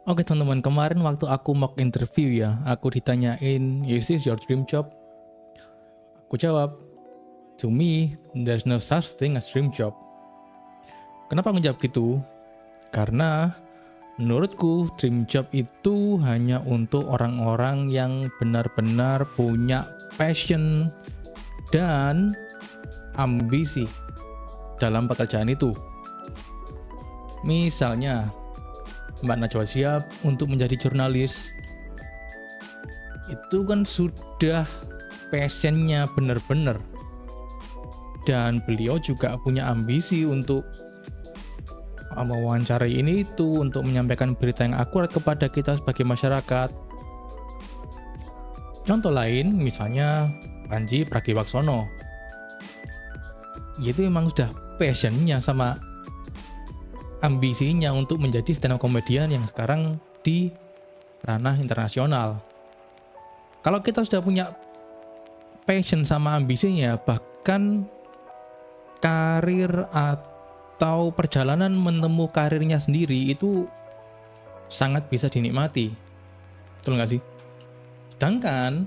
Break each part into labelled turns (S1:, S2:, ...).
S1: Oke teman-teman, kemarin waktu aku mock interview ya, aku ditanyain, is this your dream job? Aku jawab, to me, there's no such thing as dream job. Kenapa aku jawab gitu? Karena menurutku dream job itu hanya untuk orang-orang yang benar-benar punya passion dan ambisi dalam pekerjaan itu. Misalnya, Mbak Najwa siap untuk menjadi jurnalis, itu kan sudah passionnya benar-benar, dan beliau juga punya ambisi untuk mewawancarai ini itu, untuk menyampaikan berita yang akurat kepada kita sebagai masyarakat. Contoh lain misalnya Panji Pragiwaksono, itu memang sudah passionnya sama ambisinya untuk menjadi stand up comedian yang sekarang di ranah internasional. Kalau kita sudah punya passion sama ambisinya, bahkan karir atau perjalanan menemu karirnya sendiri itu sangat bisa dinikmati. Betul nggak sih? Sedangkan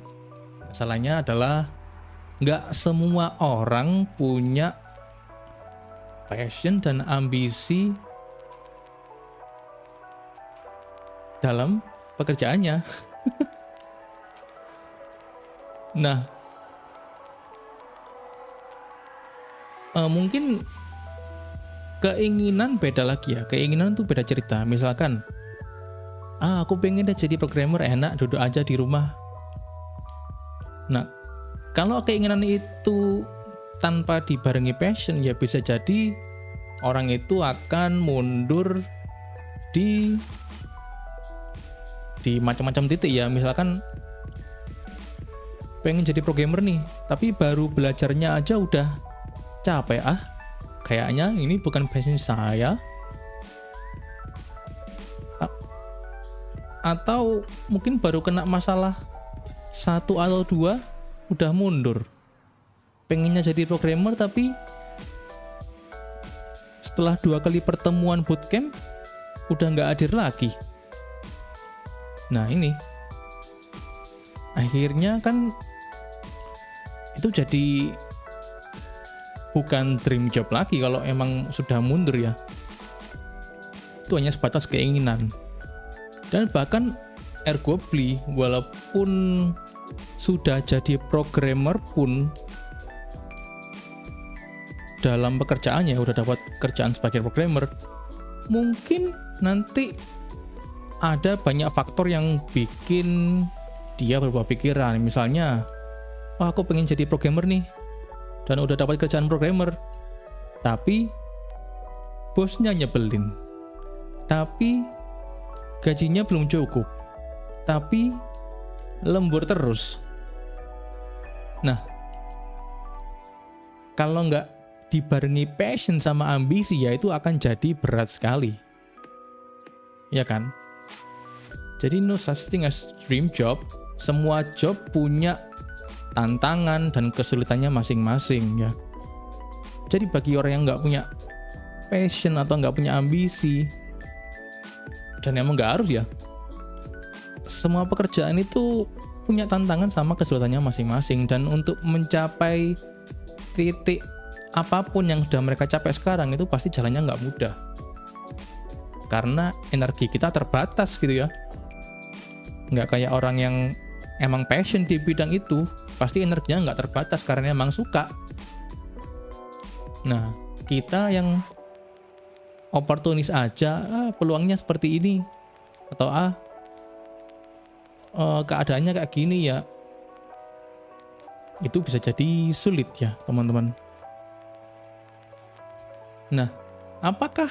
S1: masalahnya adalah nggak semua orang punya passion dan ambisi dalam pekerjaannya. Nah, mungkin keinginan beda lagi ya. Keinginan itu beda cerita. Misalkan, aku pengen deh jadi programmer, enak duduk aja di rumah. Nah, kalau keinginan itu tanpa dibarengi passion, ya bisa jadi orang itu akan mundur di macam-macam titik ya. Misalkan pengen jadi programmer nih, tapi baru belajarnya aja udah capek, kayaknya ini bukan passion saya. Atau mungkin baru kena masalah 1 atau 2 udah mundur, pengennya jadi programmer tapi setelah 2 kali pertemuan bootcamp udah nggak hadir lagi. Nah ini akhirnya kan itu jadi bukan dream job lagi kalau emang sudah mundur ya. Itu hanya sebatas keinginan. Dan bahkan arguably walaupun sudah jadi programmer pun, dalam pekerjaannya udah dapat kerjaan sebagai programmer, mungkin nanti ada banyak faktor yang bikin dia berubah pikiran. Misalnya, aku pengen jadi programmer nih, dan udah dapat kerjaan programmer, tapi bosnya nyebelin, tapi gajinya belum cukup, tapi lembur terus. Nah, kalau nggak dibarengi passion sama ambisi, ya itu akan jadi berat sekali, ya kan? Jadi no such thing as dream job. Semua job punya tantangan dan kesulitannya masing-masing ya. Jadi bagi orang yang nggak punya passion atau nggak punya ambisi, dan emang nggak harus ya, semua pekerjaan itu punya tantangan sama kesulitannya masing-masing. Dan untuk mencapai titik apapun yang sudah mereka capai sekarang, itu pasti jalannya nggak mudah, karena energi kita terbatas gitu ya. Nggak kayak orang yang emang passion di bidang itu, pasti energinya nggak terbatas karena emang suka. Nah, kita yang oportunis aja, peluangnya seperti ini, atau keadaannya kayak gini ya, itu bisa jadi sulit ya teman-teman. Nah, apakah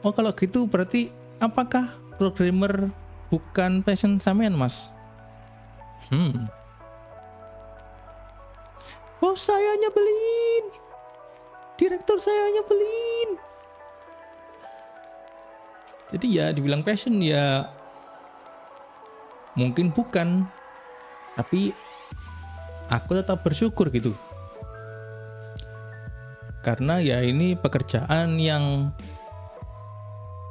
S1: kalau gitu berarti apakah programmer bukan passion sampean, Mas? Bos saya nyebelin, direktur saya nyebelin. Jadi ya dibilang passion ya mungkin bukan, tapi aku tetap bersyukur gitu. Karena ya ini pekerjaan yang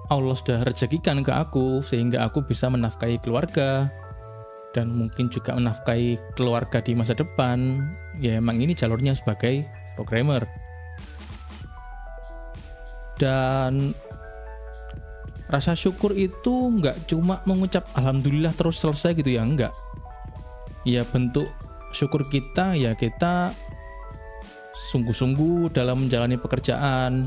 S1: Allah sudah rezekikan ke aku sehingga aku bisa menafkahi keluarga dan mungkin juga menafkahi keluarga di masa depan. Ya emang ini jalurnya sebagai programmer. Dan rasa syukur itu nggak cuma mengucap alhamdulillah terus selesai gitu ya, enggak. Ya bentuk syukur kita ya kita sungguh-sungguh dalam menjalani pekerjaan.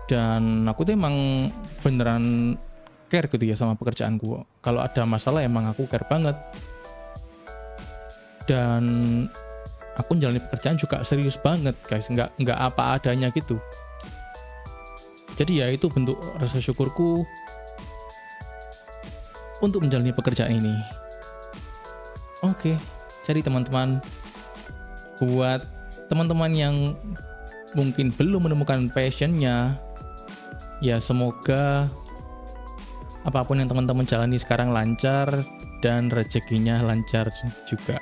S1: Dan aku tuh emang beneran care gitu ya sama pekerjaanku. Kalau ada masalah emang aku care banget. Dan aku menjalani pekerjaan juga serius banget guys, nggak apa adanya gitu. Jadi ya itu bentuk rasa syukurku untuk menjalani pekerjaan ini. Oke, jadi teman-teman, buat teman-teman yang mungkin belum menemukan passionnya, ya semoga apapun yang teman-teman jalani sekarang lancar dan rezekinya lancar juga.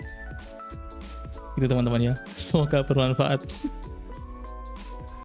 S1: Itu teman-teman ya, semoga bermanfaat.